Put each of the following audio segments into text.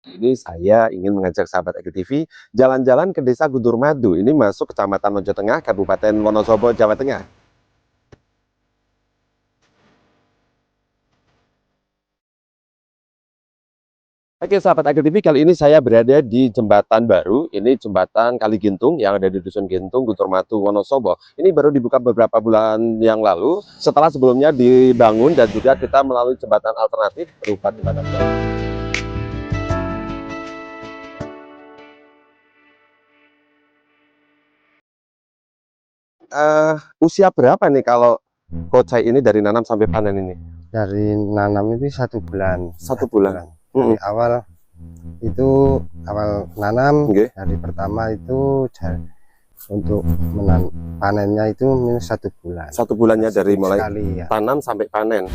Ini saya ingin mengajak sahabat Agil TV jalan-jalan ke Desa Guntur Madu. Ini masuk Kecamatan Mojo Tengah, Kabupaten Wonosobo, Jawa Tengah. Oke, sahabat Agil TV, kali ini saya berada di jembatan baru. Ini jembatan Kali Gintung yang ada di Dusun Gintung, Guntur Madu, Wonosobo. Ini baru dibuka beberapa bulan yang lalu, setelah sebelumnya dibangun dan juga kita melalui jembatan alternatif berupa jembatan baru. Usia berapa nih kalau kocai ini dari nanam sampai panen ini? Dari nanam itu 1 bulan. 1 bulan. Dari awal itu nanam, Okay. dari pertama itu untuk panennya itu minus 1 bulan. 1 bulannya dari mulai sekali, ya. tanam sampai panen.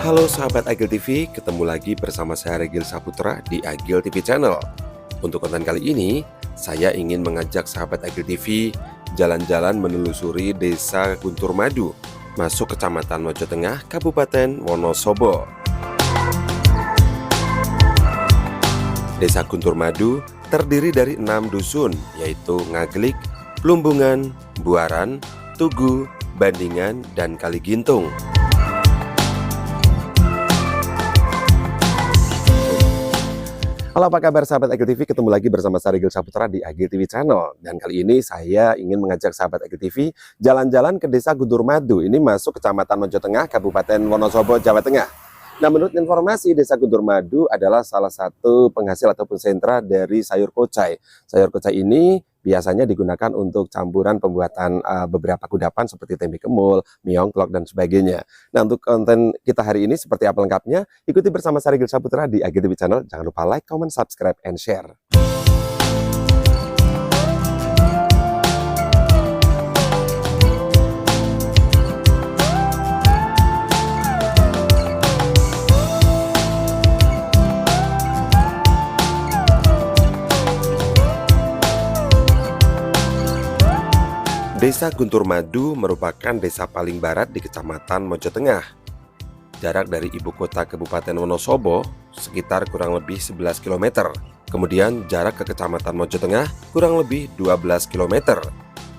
Halo sahabat Agil TV, ketemu lagi bersama saya Regil Saputra di Agil TV Channel. Untuk konten kali ini, saya ingin mengajak sahabat Agil TV jalan-jalan menelusuri Desa Guntur Madu, masuk Kecamatan Mojo Tengah, Kabupaten Wonosobo. Desa Guntur Madu terdiri dari 6 dusun, yaitu Ngaglik, Plumbungan, Buaran, Tugu, Bandingan, dan Kali Gintung. Halo, apa kabar sahabat Agil TV? Ketemu lagi bersama saya Regil Saputra di Agil TV Channel. Dan kali ini saya ingin mengajak sahabat Agil TV jalan-jalan ke Desa Guntur Madu. Ini masuk Kecamatan Mojo Tengah, Kabupaten Wonosobo, Jawa Tengah. Nah, menurut informasi, Desa Guntur Madu adalah salah satu penghasil ataupun sentra dari sayur kocai. Sayur kocai ini biasanya digunakan untuk campuran pembuatan beberapa kudapan seperti tempe kemul, mie ongklok, dan sebagainya. Nah, untuk konten kita hari ini seperti apa lengkapnya, ikuti bersama saya Regil Saputra di Agil TV Channel. Jangan lupa like, comment, subscribe, and share. Desa Guntur Madu merupakan desa paling barat di Kecamatan Mojo Tengah. Jarak dari ibu kota Kabupaten Wonosobo sekitar kurang lebih 11 km. Kemudian jarak ke Kecamatan Mojo Tengah kurang lebih 12 km.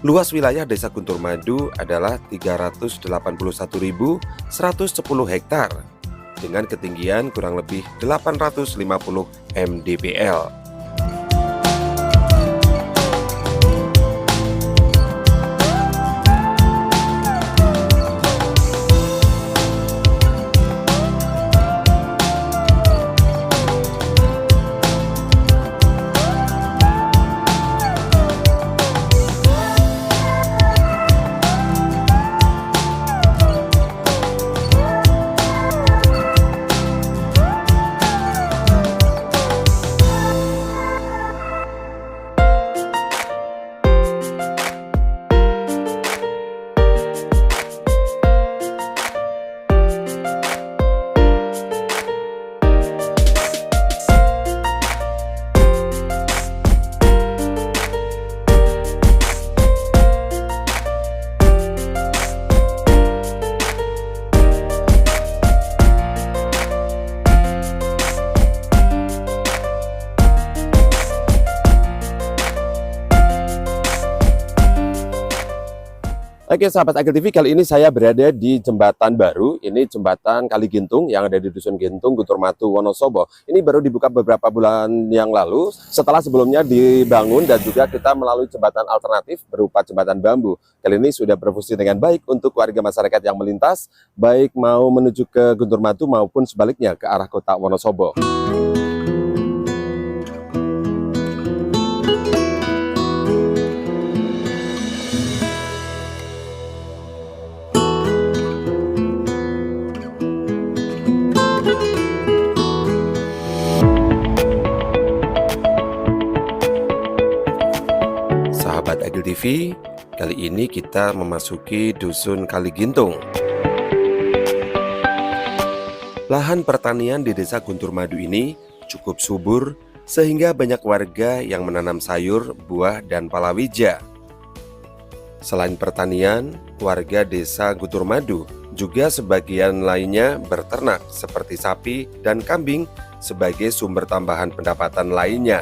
Luas wilayah Desa Guntur Madu adalah 381.110 hektar dengan ketinggian kurang lebih 850 mdpl. Oke sahabat Agil TV, kali ini saya berada di jembatan baru. Ini jembatan Kali Gintung yang ada di Dusun Gintung, Guntur Madu, Wonosobo. Ini baru dibuka beberapa bulan yang lalu, setelah sebelumnya dibangun dan juga kita melalui jembatan alternatif berupa jembatan bambu. Kali ini sudah berfungsi dengan baik untuk warga masyarakat yang melintas, baik mau menuju ke Guntur Madu maupun sebaliknya ke arah kota Wonosobo. Sahabat Agil TV, kali ini kita memasuki Dusun Kali Gintung. Lahan pertanian di Desa Guntur Madu ini cukup subur sehingga banyak warga yang menanam sayur, buah, dan palawija. Selain pertanian, warga Desa Guntur Madu juga sebagian lainnya berternak seperti sapi dan kambing sebagai sumber tambahan pendapatan lainnya.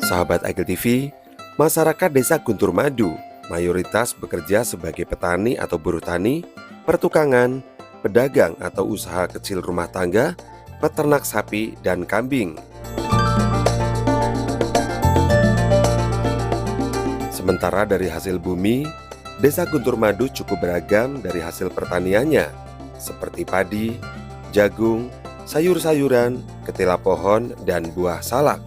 Sahabat Agil TV, masyarakat Desa Guntur Madu mayoritas bekerja sebagai petani atau buruh tani, pertukangan, pedagang atau usaha kecil rumah tangga, peternak sapi dan kambing. Sementara dari hasil bumi, Desa Guntur Madu cukup beragam dari hasil pertaniannya, seperti padi, jagung, sayur-sayuran, ketela pohon, dan buah salak.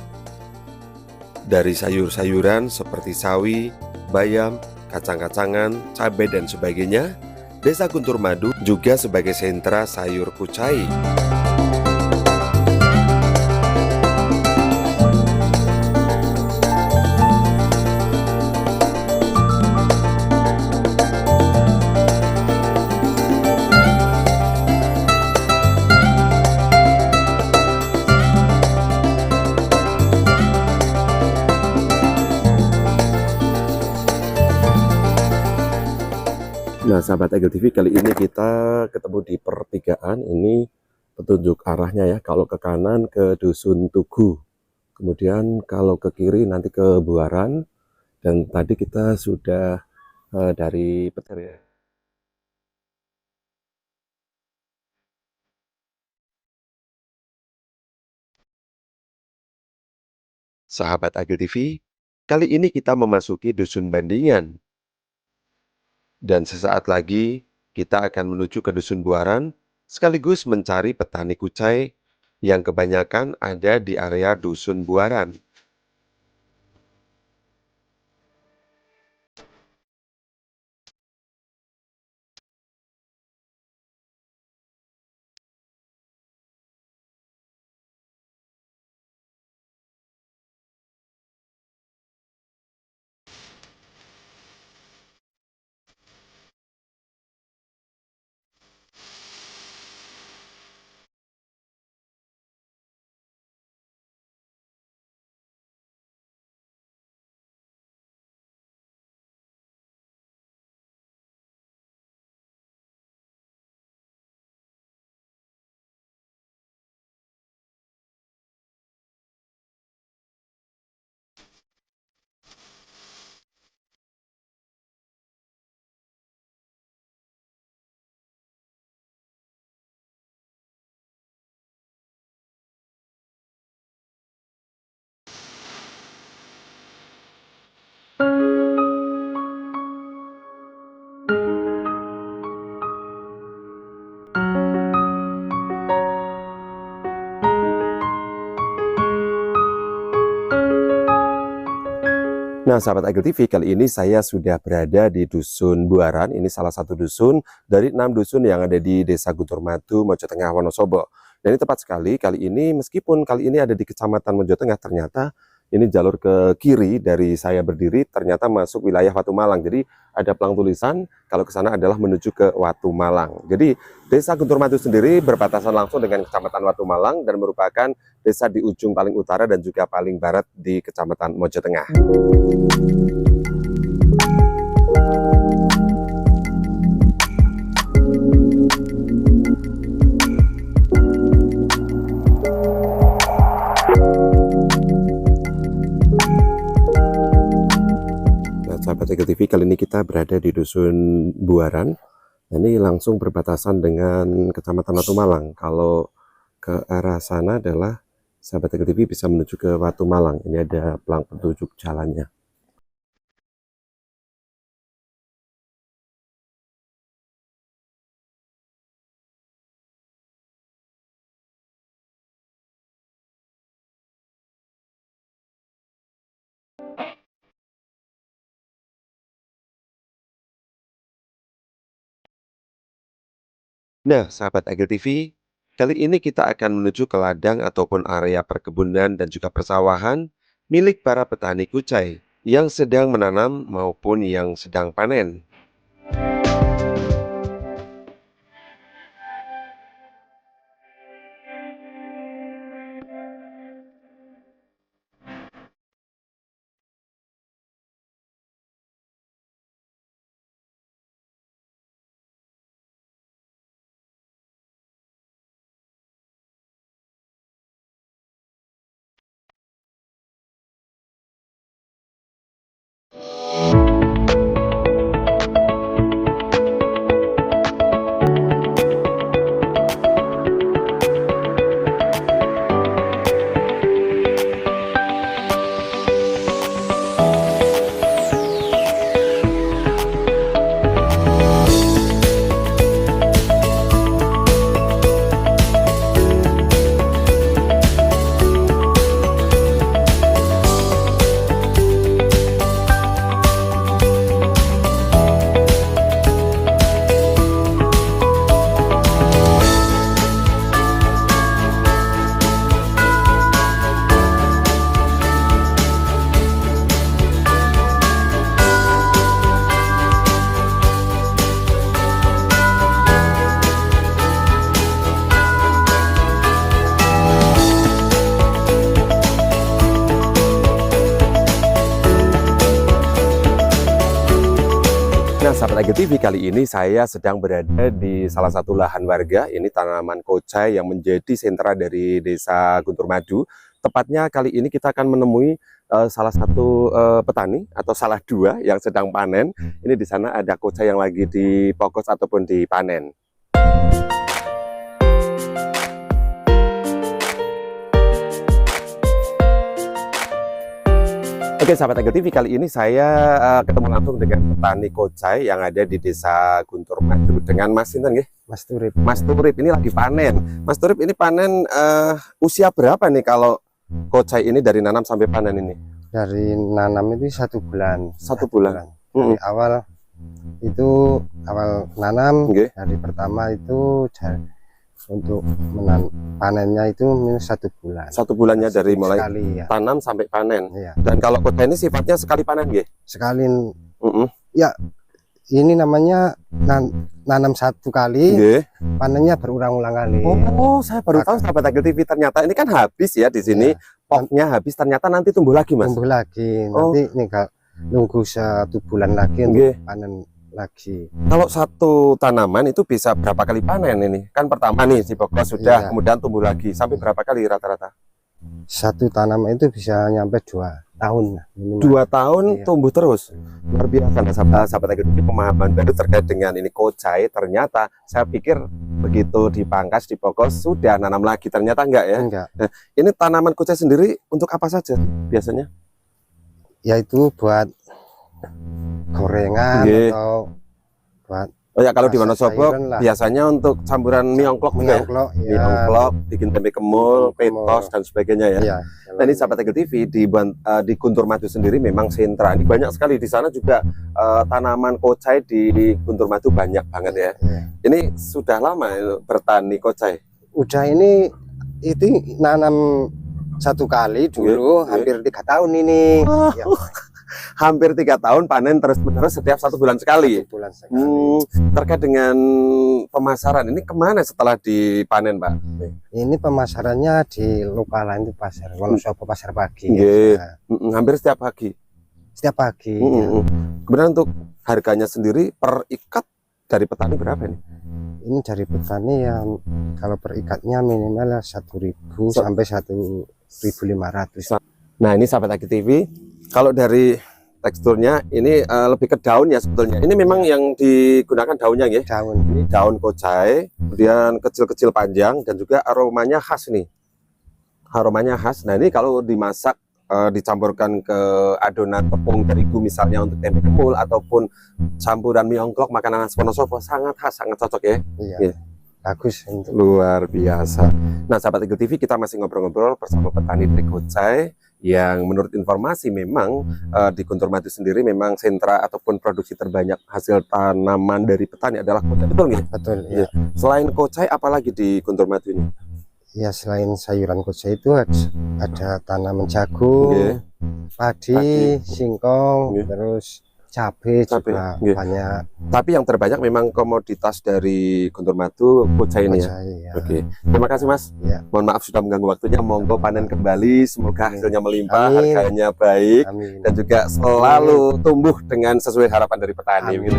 Dari sayur-sayuran seperti sawi, bayam, kacang-kacangan, cabai, dan sebagainya, Desa Guntur Madu juga sebagai sentra sayur kucai. Nah, sahabat Agil TV, kali ini kita ketemu di pertigaan. Ini petunjuk arahnya ya. Kalau ke kanan ke Dusun Tugu, kemudian kalau ke kiri nanti ke Buaran. Dan tadi kita sudah dari petir ya. Sahabat Agil TV, kali ini kita memasuki Dusun Bandingan. Dan sesaat lagi kita akan menuju ke Dusun Buaran sekaligus mencari petani kucai yang kebanyakan ada di area Dusun Buaran. Nah, sahabat Agil TV, kali ini saya sudah berada di Dusun Buaran. Ini salah satu dusun dari 6 dusun yang ada di Desa Guntur Madu, Mojo Tengah, Wonosobo. Dan ini tepat sekali, kali ini meskipun kali ini ada di Kecamatan Mojo Tengah, ternyata ini jalur ke kiri dari saya berdiri ternyata masuk wilayah Watu Malang. Jadi ada pelang tulisan kalau ke sana adalah menuju ke Watu Malang. Jadi Desa Guntur Madu sendiri berbatasan langsung dengan Kecamatan Watu Malang dan merupakan desa di ujung paling utara dan juga paling barat di Kecamatan Mojo Tengah. Sahabat sahabat Ego TV, kali ini kita berada di Dusun Buaran. Ini langsung berbatasan dengan Kecamatan Watu Malang. Kalau ke arah sana adalah sahabat Ego TV bisa menuju ke Watu Malang. Ini ada pelang petunjuk jalannya. Nah, sahabat Agil TV, kali ini kita akan menuju ke ladang ataupun area perkebunan dan juga persawahan milik para petani kucai yang sedang menanam maupun yang sedang panen. Nah, sahabat Agil TV, kali ini saya sedang berada di salah satu lahan warga. Ini tanaman kocai yang menjadi sentra dari Desa Guntur Madu. Tepatnya kali ini kita akan menemui salah satu petani atau salah dua yang sedang panen. Ini di sana ada kocai yang lagi dipokos ataupun dipanen. Oke, sahabat Agil TV, kali ini saya ketemu langsung dengan petani kocai yang ada di Desa Guntur Madu dengan Mas Sinten nggih? Mas Turip. Mas Turip ini lagi panen. Mas Turip ini panen usia berapa nih kalau kocai ini dari nanam sampai panen ini? Dari nanam itu 1 bulan. 1 bulan. Dari awal itu nanam, Nggih. dari pertama itu untuk panennya itu minus 1 bulan. 1 bulannya dari mulai Sekali, ya. tanam sampai panen. Iya. Dan kalau kocai ini sifatnya sekali panen nggih? Sekali Heeh. ya, ini namanya nanam 1 kali, Nggih. panennya berulang-ulang kali. Oh, saya baru tahu sahabat Agil TV, ternyata ini kan habis ya di sini. Iya. Poknya habis, ternyata nanti tumbuh lagi, Mas. Tumbuh lagi. Oh. Nanti nih nunggu 1 bulan lagi untuk Nggih. panen lagi. Kalau satu tanaman itu bisa berapa kali panen ini? Kan pertama nih dipokos sudah, Iya. kemudian tumbuh lagi. Sampai berapa kali rata-rata? 1 tanaman itu bisa nyampe 2 tahun minimal. 2 tahun Iya. tumbuh terus. Luar biasa. Nah, sahabat Agil TV, pemahaman baru terkait dengan ini kocai. Ternyata saya pikir begitu dipangkas, dipokos sudah nanam lagi. Ternyata enggak ya. Enggak. Nah, ini tanaman kocai sendiri untuk apa saja biasanya? Yaitu buat gorengan Nggih. atau buat Oh ya, kalau di Masak Wonosobo sayuran lah. biasanya untuk campuran mie ongklok juga ya? mengangklok, Mie ya. ongklok, bikin tempe kemul, Tempe kemul. petos dan sebagainya ya. Iya. Nah, ini sahabat Agil TV di Guntur Madu sendiri memang sentra. Ini banyak sekali di sana juga tanaman kocai di Guntur Madu banyak banget ya. Iya. Ini sudah lama bertani kocai. Udah ini itu nanam 1 kali dulu, Nggih. hampir 3 tahun ini. Oh. Ya, Hampir 3 tahun panen terus-menerus setiap 1 bulan sekali. 1 bulan sekali. Terkait dengan pemasaran ini kemana setelah dipanen, Pak? Ini pemasarannya di lokal lain itu pasar Wonosobo, pasar pagi. Nggih. Ya. Hampir setiap pagi. Setiap pagi. Ya. Kemudian untuk harganya sendiri per ikat dari petani berapa ini? Ini dari petani yang kalau per ikatnya minimal 1.000 sampai 1.500. Nah, ini sahabat Agil TV, kalau dari teksturnya ini lebih ke daun ya sebetulnya. Ini memang yang digunakan daunnya ya. Daun. Ini daun kocai, kemudian kecil-kecil panjang dan juga aromanya khas nih. Aromanya khas. Nah ini kalau dimasak dicampurkan ke adonan tepung terigu misalnya untuk tempe kemul ataupun campuran mie ongklok makanan khas Wonosobo, sangat khas, sangat cocok ya. Iya. Iya. Bagus untuk Luar biasa. Nah, sahabat Eagle TV, kita masih ngobrol-ngobrol bersama petani dari kocai yang menurut informasi memang di Guntur Madu sendiri memang sentra ataupun produksi terbanyak hasil tanaman dari petani adalah kocai. Betul nggak? betul Iya. ya. Selain kocai, apalagi di Guntur Madu ini? Ya selain sayuran kocai itu ada tanaman jagung, Nggih. padi, singkong, Nggih. terus cabai Cabai, juga nggih. banyak. Tapi yang terbanyak memang komoditas dari Guntur Madu kocai ini ya. Kocai, ya. Oke. Terima kasih Mas. Ya. Mohon maaf sudah mengganggu waktunya. Monggo panen kembali, semoga hasilnya melimpah, Amin. harganya baik. Amin. Dan juga selalu tumbuh dengan sesuai harapan dari petani. Amin. Gitu.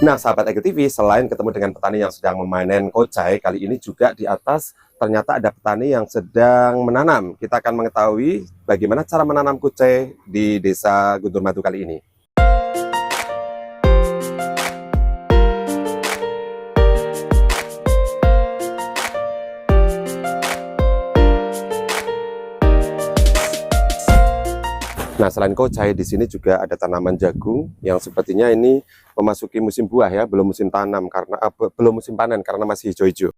Nah, sahabat Eagle TV, selain ketemu dengan petani yang sedang memanen kocai, kali ini juga di atas ternyata ada petani yang sedang menanam. Kita akan mengetahui bagaimana cara menanam kocai di Desa Guntur Madu kali ini. Nah, selain kocai, di sini juga ada tanaman jagung yang sepertinya ini memasuki musim buah ya, belum musim tanam karena belum musim panen karena masih hijau-hijau.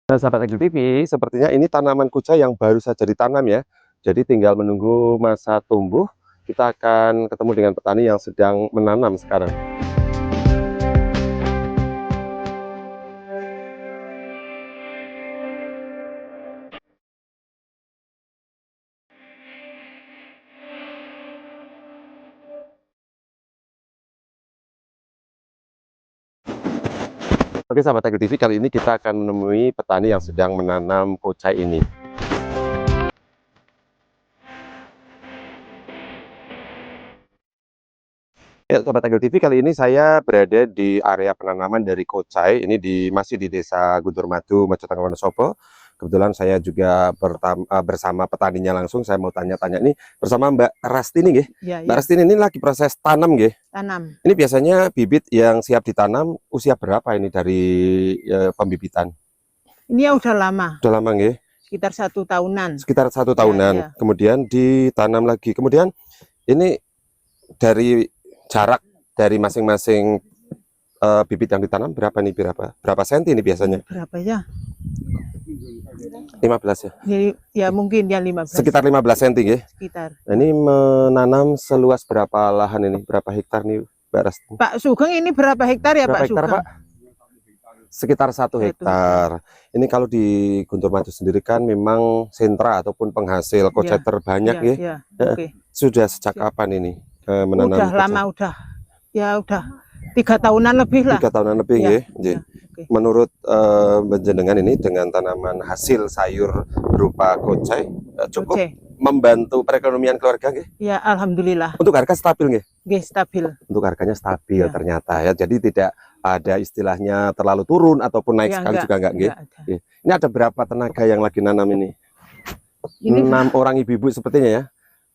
Nah, sahabat Eagle TV, sepertinya ini tanaman kocai yang baru saja ditanam ya. Jadi tinggal menunggu masa tumbuh. Kita akan ketemu dengan petani yang sedang menanam sekarang. Oke sahabat Eagle TV, kali ini kita akan menemui petani yang sedang menanam kocai ini. Ya sahabat Eagle TV, kali ini saya berada di area penanaman dari kocai. Ini masih di Desa Guntur Madu, Mojokerto, Wonosobo. Kebetulan saya juga bersama petaninya langsung. Saya mau tanya-tanya ini bersama Mbak Rastini nggih. Ya, Mbak ya. Rastini ini lagi proses tanam nggih. Tanam. Ini biasanya bibit yang siap ditanam usia berapa ini dari pembibitan? Ini ya udah lama, Udah lama nggih? sekitar 1 tahunan. Sekitar 1 tahunan. ya. Kemudian ditanam lagi. Kemudian ini dari jarak dari masing-masing bibit yang ditanam berapa nih? Berapa senti ini biasanya? Berapa ya? 15 ya? Ya mungkin ya 15. Sekitar 15 senti ya? Sekitar. Nah, ini menanam seluas berapa lahan ini? Berapa hektar nih Mbak Rasti? Pak Sugeng ini berapa hektar ya Berapa Pak hektar, Sugeng? Pak? Sekitar 1 hektar. Ini kalau di Guntur Madu sendiri kan memang sentra ataupun penghasil kocai Ya, terbanyak ya. ya. Oke. Sudah sejak kapan ini menanam Udah kocai? lama udah. Ya udah 3 tahunan lebih lah. 3 tahunan lebih Ya, ya. ya. Oke. Menurut penjenengan ini dengan tanaman hasil sayur berupa kocai cukup Oke. membantu perekonomian keluarga nggih? Ya alhamdulillah. Untuk harga stabil nggih? Nggih, stabil. Untuk harganya stabil Ya. ternyata ya. Jadi tidak ada istilahnya terlalu turun ataupun naik Ya, sekali juga enggak nggih? ada. Oke. Ini ada berapa tenaga yang lagi nanam ini? Ini 6 orang ibu-ibu sepertinya ya.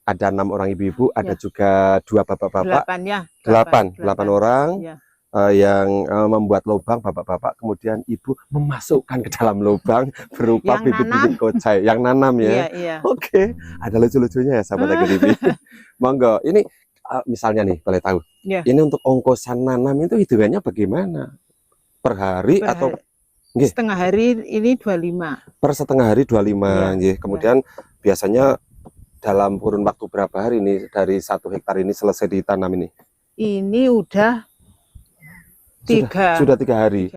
Ada 6 orang ibu-ibu, ada Ya. juga 2 bapak-bapak. 8 ya. 8 orang. Ya. Yang membuat lubang, bapak-bapak, kemudian ibu memasukkan ke dalam lubang berupa Yang bibit-bibit kocai yang nanam ya. Iya, iya. Oke, ada lucu-lucunya ya sahabat Eagle TV. Monggo, ini misalnya nih boleh tahu, Ya. ini untuk ongkosan nanam itu hitungannya bagaimana? Per hari Per atau hari. nggih? Setengah hari ini 25. Per setengah hari 25 Iya, nggih. Kemudian biasanya dalam kurun waktu berapa hari ini dari 1 hektar ini selesai ditanam ini? Ini udah 3. Sudah 3 hari.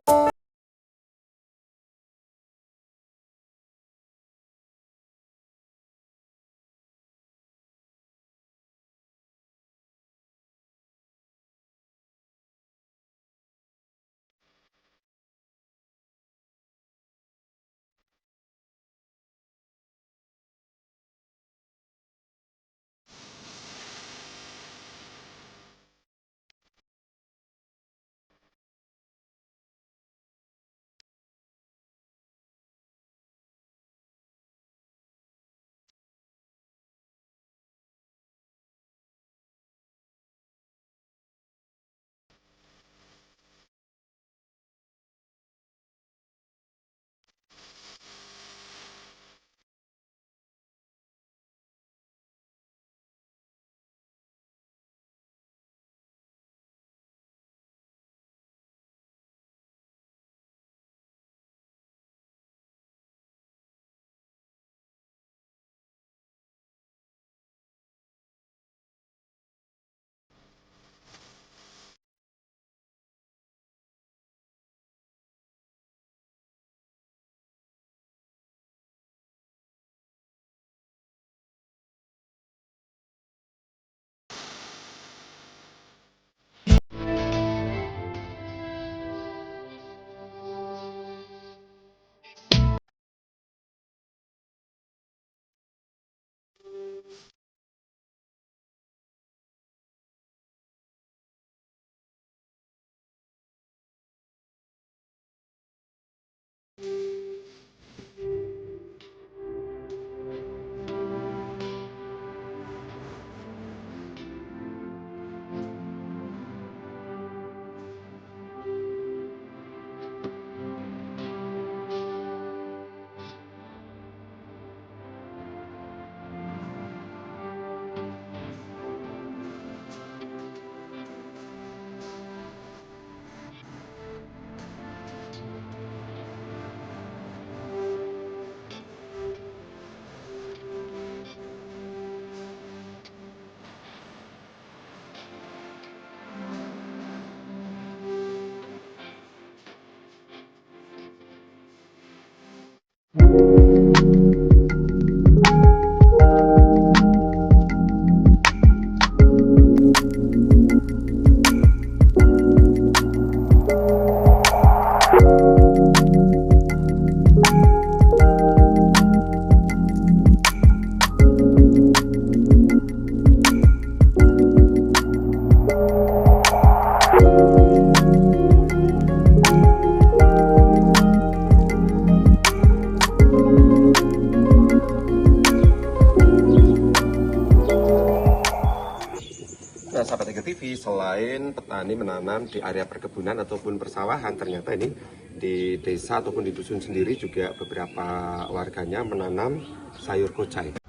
Nah, sahabat Ega TV, selain petani menanam di area perkebunan ataupun persawahan, ternyata ini di desa ataupun di dusun sendiri juga beberapa warganya menanam sayur kocai.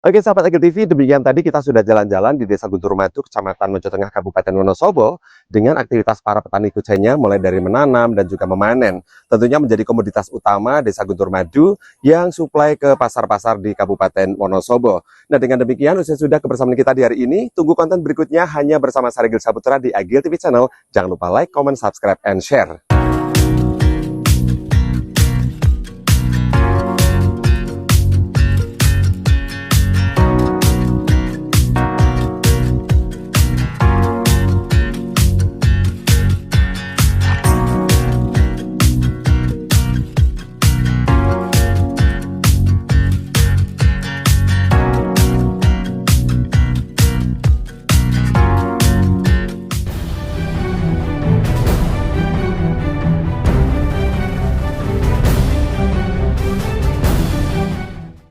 Oke sahabat Ega TV, demikian tadi kita sudah jalan-jalan di Desa Guntur Madu, Kecamatan Mojo Tengah, Kabupaten Wonosobo, dengan aktivitas para petani kucainya mulai dari menanam dan juga memanen. Tentunya menjadi komoditas utama Desa Guntur Madu yang suplai ke pasar-pasar di Kabupaten Wonosobo. Nah, dengan demikian usai sudah kebersamaan kita di hari ini. Tunggu konten berikutnya hanya bersama saya Gil Saputra di Agil TV Channel. Jangan lupa like, comment, subscribe, and share.